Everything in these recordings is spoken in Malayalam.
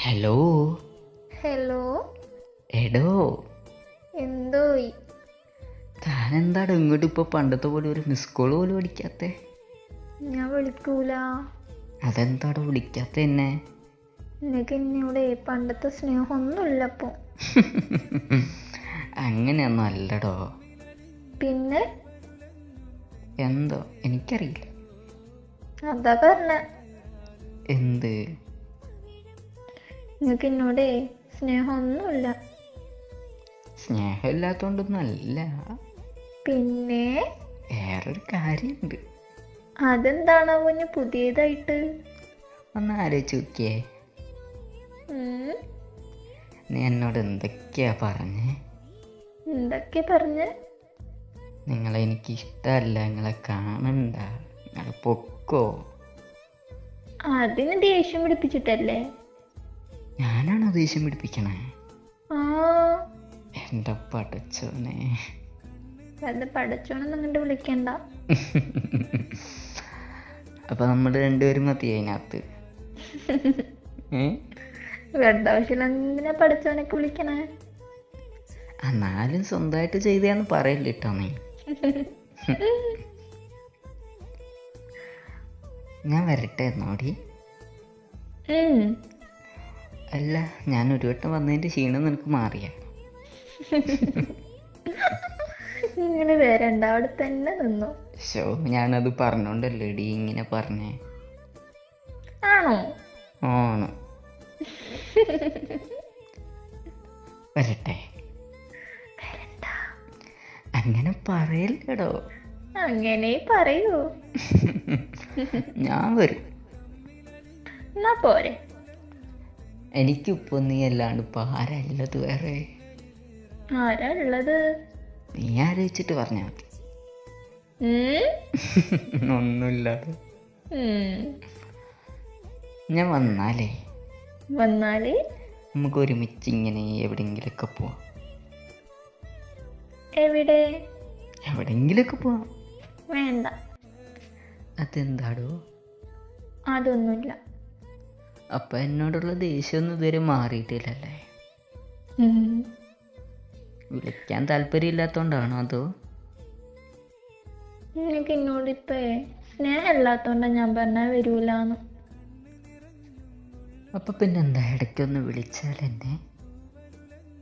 ഹലോ. ഹലോ. എടോ, എന്തോയി? താനെന്താടോ ഇങ്ങോട്ട് ഇപ്പോൾ പണ്ടത്തെ പോലെ ഒരു മിസ് കോൾ പോലും അടിക്കാത്തെ? ഞാൻ വിളിക്കൂല. അതെന്താടോ വിളിക്കാത്ത എന്നെ? നിനക്ക് എന്നോട് പണ്ടത്തെ സ്നേഹമൊന്നുമില്ല അപ്പോൾ. അങ്ങനെയൊന്നും അല്ലടോ. പിന്നെ എന്തോ എനിക്കറിയില്ല. അതാ പറഞ്ഞ. എന്ത്? നിനക്ക് എന്നോട് സ്നേഹമൊന്നുമില്ല. സ്നേഹമില്ലാത്തോണ്ടൊന്നും അല്ല. പിന്നെ വേറൊരു കാര്യമുണ്ട്. അതെന്താണാവോ ഇനി പുതിയതായിട്ട്? ഒന്ന് ആലോചിച്ച് നോക്കിയേ. നീ എന്നോട് എന്തൊക്കെയാ പറഞ്ഞേ? എന്തൊക്കെ പറഞ്ഞ്? നിങ്ങളെ എനിക്ക് ഇഷ്ടമല്ല, നിങ്ങളെ കാണണ്ട, നിങ്ങൾ പൊക്കോ. അതിന് ദേഷ്യം പിടിപ്പിച്ചിട്ടല്ലേ? ഞാനാണോ ദേഷ്യം പിടിപ്പിക്കണേ? ആ, എൻ്റെ പടച്ചോനെ. അത് പടച്ചോണെന്നും കണ്ട് വിളിക്കണ്ട. അപ്പൊ നമ്മൾ രണ്ടുപേരും മതി അതിനകത്ത്. വെറുതെ ആവശ്യമില്ല എന്തിനാ പടച്ചോനൊക്കെ വിളിക്കണേ? എന്നാലും സ്വന്തമായിട്ട് ചെയ്തയാന്ന് പറയല്ലേ കേട്ടോ നീ. ഞാൻ വരട്ടെ എന്നോടി? അല്ല, ഞാൻ ഒരു വട്ടം വന്നതിൻ്റെ ക്ഷീണം നിനക്ക് മാറിയ? ഇങ്ങനെ വരണ്ട, അവിടെ തന്നെ നിന്നു. ഷോ, ഞാനത് പറഞ്ഞോണ്ടല്ലേ ഡി ഇങ്ങനെ പറഞ്ഞേ. ആണോ? ആണ്. വരട്ടെ? അങ്ങനെ പറയല്ലേടോ. അങ്ങനെ പറയൂ. ഞാൻ വരും. എന്നാ പോരെ. എനിക്കിപ്പോ നീ അല്ലാണ്ട് ഇപ്പൊ ആരല്ലത് വേറെ? ആരാ ഉള്ളത്? നീ ആലോചിച്ചിട്ട് പറഞ്ഞാ മതി. ഒന്നുമില്ലാതെ. ഞാൻ വന്നാലേ നമുക്ക് ഒരുമിച്ച് ഇങ്ങനെ എവിടെങ്കിലൊക്കെ പോവാം. എവിടെങ്കിലൊക്കെ പോവാം. വേണ്ട. അതെന്താടോ? അതൊന്നുമില്ല. അപ്പൊ എന്നോടുള്ള ദേഷ്യമൊന്നും ഇതുവരെ മാറിയിട്ടില്ലല്ലേ? വിളിക്കാൻ താല്പര്യമില്ലാത്തോണ്ടാണോ അതോ? നിനക്ക് എന്നോടിപ്പോ സ്നേഹമില്ലാത്തോണ്ടാ ഞാൻ പറഞ്ഞാ വരൂലെന്ന്. അപ്പൊ പിന്നെന്താ ഇടയ്ക്കൊന്ന് വിളിച്ചാൽ എന്നെ?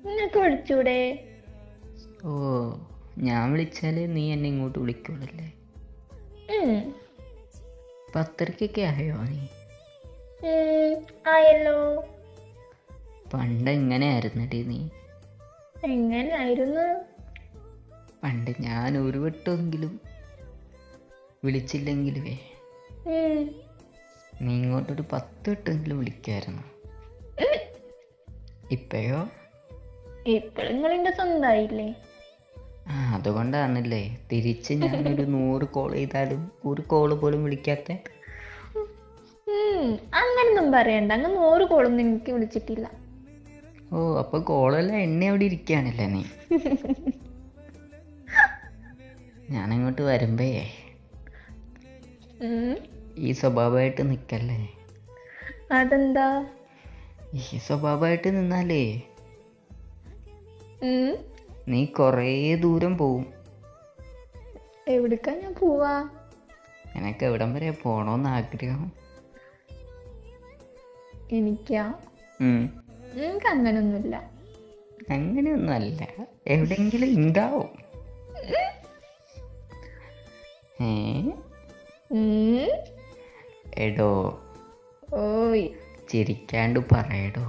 നിനക്ക് വിളിച്ചൂടെ? ഓ, ഞാൻ വിളിച്ചാല് നീ എന്നെ ഇങ്ങോട്ട് വിളിക്കുള്ളല്ലേ? 10:30 ആയോ നീ? ആയല്ലോ. പണ്ട് എങ്ങനെയായിരുന്നടി നീ? എങ്ങനെയായിരുന്നു? പണ്ട് ഞാൻ ഒരു വട്ടമെങ്കിലും വിളിച്ചില്ലെങ്കിലുവേ നീ ഇങ്ങോട്ടൊരു 10 വട്ടമെങ്കിലും വിളിക്കുമായിരുന്നു. ഇപ്പോഴോ? ഇപ്പോഴും നിങ്ങളിന്റെ സ്വന്തമായില്ലേ? അതുകൊണ്ടാണല്ലേ തിരിച്ച് ഞാനൊരു 100 കോൾ ചെയ്താലും ഒരു കോള് പോലും വിളിക്കാത്ത? അങ്ങനൊന്നും പറയണ്ട. അങ്ങ് 100 കോളൊന്നും എനിക്ക് വിളിച്ചിട്ടില്ല. ഓ, അപ്പൊ കോളെല്ലാം എണ്ണ അവിടെ ഇരിക്കുകയാണല്ലേ നീ? ഞാനങ്ങോട്ട് വരുമ്പേ ഈ സ്വഭാവമായിട്ട് നിക്കല്ലേ. അതെന്താ? ഈ സ്വഭാവമായിട്ട് നിന്നാലേ നീ കുറേ ദൂരം പോവും. എവിടേക്കാ ഞാൻ പോവാ? നിനക്ക് എവിടം വരെ പോണോന്ന് ആഗ്രഹം? എനിക്കാ? എനിക്ക് അങ്ങനൊന്നുമില്ല. അങ്ങനെയൊന്നും അല്ല, എവിടെങ്കിലും ഉണ്ടാവും. എടോ, ഓയ് ചിരിക്കാണ്ട് പറയടോ.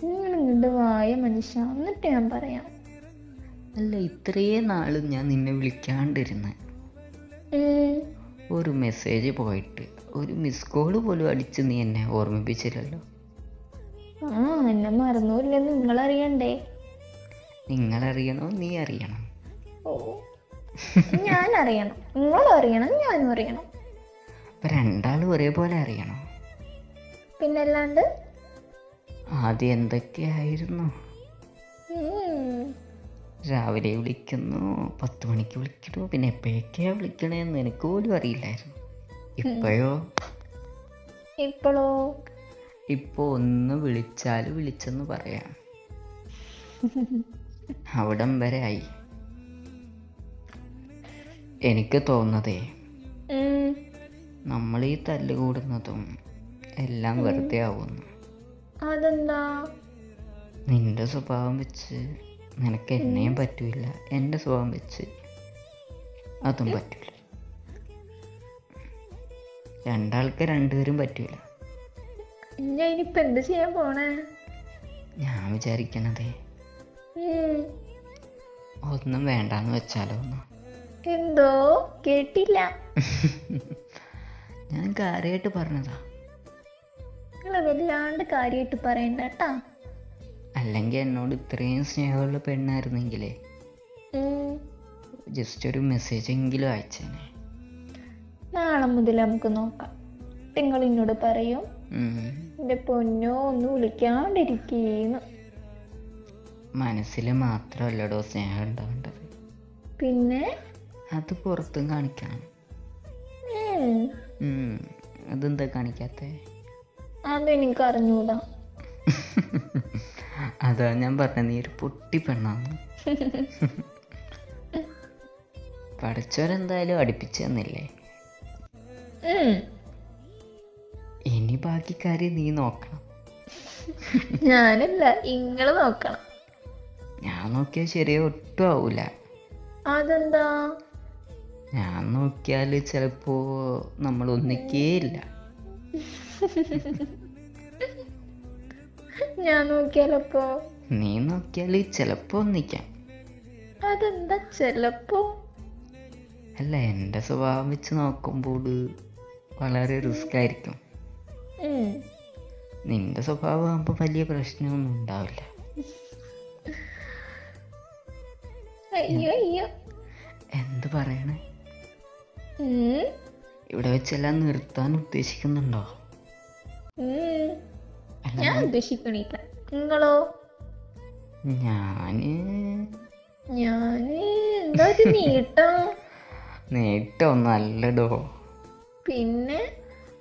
നിങ്ങളിങ്ങോട്ട് വായ മനുഷ്യ, എന്നിട്ട് ഞാൻ പറയാം. അല്ല, ഇത്രയും നാളും ഞാൻ നിന്നെ വിളിക്കാണ്ടിരുന്ന് ഒരു മെസ്സേജ് പോയിട്ട് ഒരു മിസ് കോള് പോലും അടിച്ച് നീ എന്നെ ഓർമ്മിപ്പിച്ചില്ലല്ലോ. എന്നെ മറന്നൂല്ലെന്ന് നിങ്ങളറിയണ്ടേ? നിങ്ങളറിയണോ നീ അറിയണം? ഓ, ഞാൻ അറിയണം, നിങ്ങളും അറിയണം, ഞാനും അറിയണം. അപ്പൊ രണ്ടാളും ഒരേപോലെ അറിയണോ? പിന്നല്ലാണ്ട്. ആദ്യം എന്തൊക്കെയായിരുന്നു? രാവിലെ വിളിക്കുന്നു, 10 മണിക്ക് വിളിക്കുന്നു, പിന്നെ എപ്പോഴൊക്കെയാ വിളിക്കണേന്ന് എനിക്ക് പോലും അറിയില്ലായിരുന്നു. ഇപ്പോഴോ? ഇപ്പോൾ ഒന്ന് വിളിച്ചാൽ വിളിച്ചെന്ന് പറയാം. അവിടം വരെ ആയി. എനിക്ക് തോന്നുന്നതേ നമ്മൾ ഈ തല്ലുകൂടുന്നതും എല്ലാം വെറുതെ ആവുന്നു. അതെന്താ? നിന്റെ സ്വഭാവം വെച്ച് നിനക്ക് എന്നെയും പറ്റൂല, എൻ്റെ സ്വഭാവം വെച്ച് അതും പറ്റൂല. രണ്ടാൾക്ക് രണ്ടുപേരും പറ്റൂല. ഞാൻ ഇനിയിപ്പോ എന്ത് ചെയ്യാൻ പോണേ? ഞാൻ വിചാരിക്കണതേ ഒന്നും വേണ്ടാന്ന് വെച്ചാലോ ഒന്ന്. എന്തോ കേട്ടില്ല. ഞാൻ കാര്യമായിട്ട് പറഞ്ഞതാ. നിങ്ങൾ വല്ലാണ്ട് കാര്യമായിട്ട് പറയണ്ട കേട്ടാ. അല്ലെങ്കിൽ എന്നോട് ഇത്രയും സ്നേഹമുള്ള പെണ്ണായിരുന്നെങ്കിലേ ജസ്റ്റ് ഒരു മെസ്സേജ് എങ്കിലും അയച്ചേനെ. നാളെ മുതൽ നമുക്ക് നോക്കാം. നിങ്ങൾ എന്നോട് പറയും എന്റെ പൊന്നോ ഒന്ന് വിളിക്കാണ്ടിരിക്കുന്നു. മനസ്സിൽ മാത്രമല്ലടോ സ്നേഹം ഉണ്ടാവേണ്ടത്, പിന്നെ അത് പുറത്തും കാണിക്കണം. അതെന്താ കാണിക്കാത്ത? അതെനിക്ക് അറിഞ്ഞൂടാ. അതാ ഞാൻ പറഞ്ഞ നീ ഒരു പൊട്ടി പെണ്ണാന്ന്. പഠിച്ചവരെന്തായാലും അടുപ്പിച്ചു തന്നില്ലേ. ഇനി ബാക്കി കാര്യം നീ നോക്കണം. ഞാനല്ല, ഇങ്ങള് നോക്കണം. ഞാൻ നോക്കിയാൽ ശരിയോ ഒട്ടും ആവൂല. അതെന്താ? ഞാൻ നോക്കിയാൽ ചിലപ്പോ നമ്മൾ ഒന്നിക്കേയില്ല. ഞാൻ നോക്കിയാലപ്പോ? നീ നോക്കിയാൽ ചിലപ്പോ ഒന്നിക്കാം. അതെന്താ ചിലപ്പോ? അല്ല, എൻ്റെ സ്വഭാവം വെച്ച് നോക്കുമ്പോൾ വളരെ റിസ്ക് ആയിരിക്കും. നിന്റെ സ്വഭാവം ആകുമ്പോൾ വലിയ പ്രശ്നമൊന്നും ഉണ്ടാവില്ല. അയ്യോ അയ്യോ, എന്ത് പറയണേ? ഇവിടെ വെച്ചെല്ലാം നിർത്താൻ ഉദ്ദേശിക്കുന്നുണ്ടോ? ഞാൻ ഉദ്ദേശിക്കണില്ല. നിങ്ങളോ? ഞാന് എന്താ ഒരു നീട്ടം? നീട്ടമൊന്നും അല്ലടോ. പിന്നെ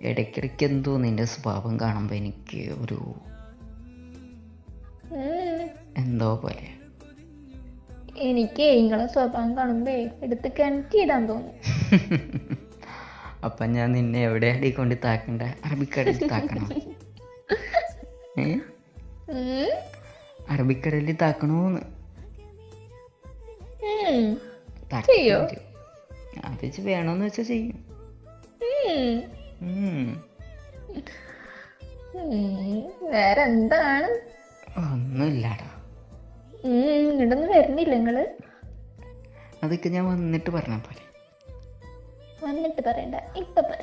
ഇടയ്ക്കിടയ്ക്ക് എന്തോ നിന്റെ സ്വഭാവം കാണുമ്പോൾ എനിക്ക് ഒരു എന്തോ പോലെ. എനിക്ക് നിങ്ങളെ സ്വഭാവം കാണുമ്പോ എടുത്ത് കിണറ്റിയിടാൻ തോന്നും. അപ്പം ഞാൻ നിന്നെ എവിടെയാടി കൊണ്ട് താക്കണ്ട? അറബിക്കടലിൽ താക്കണം? അറബിക്കടലിൽ താക്കണോന്ന്? ചെയ്യോ? അത് വേണോന്ന് വെച്ചാ ചെയ്യും. വേറെന്താണ്? ഒന്നുമില്ലാടാ. ഇങ്ങോട്ടൊന്നും വരുന്നില്ല നിങ്ങള്? അതൊക്കെ ഞാൻ വന്നിട്ട് പറഞ്ഞ പോലെ. വന്നിട്ട് പറയണ്ട, ഇപ്പൊ പറ.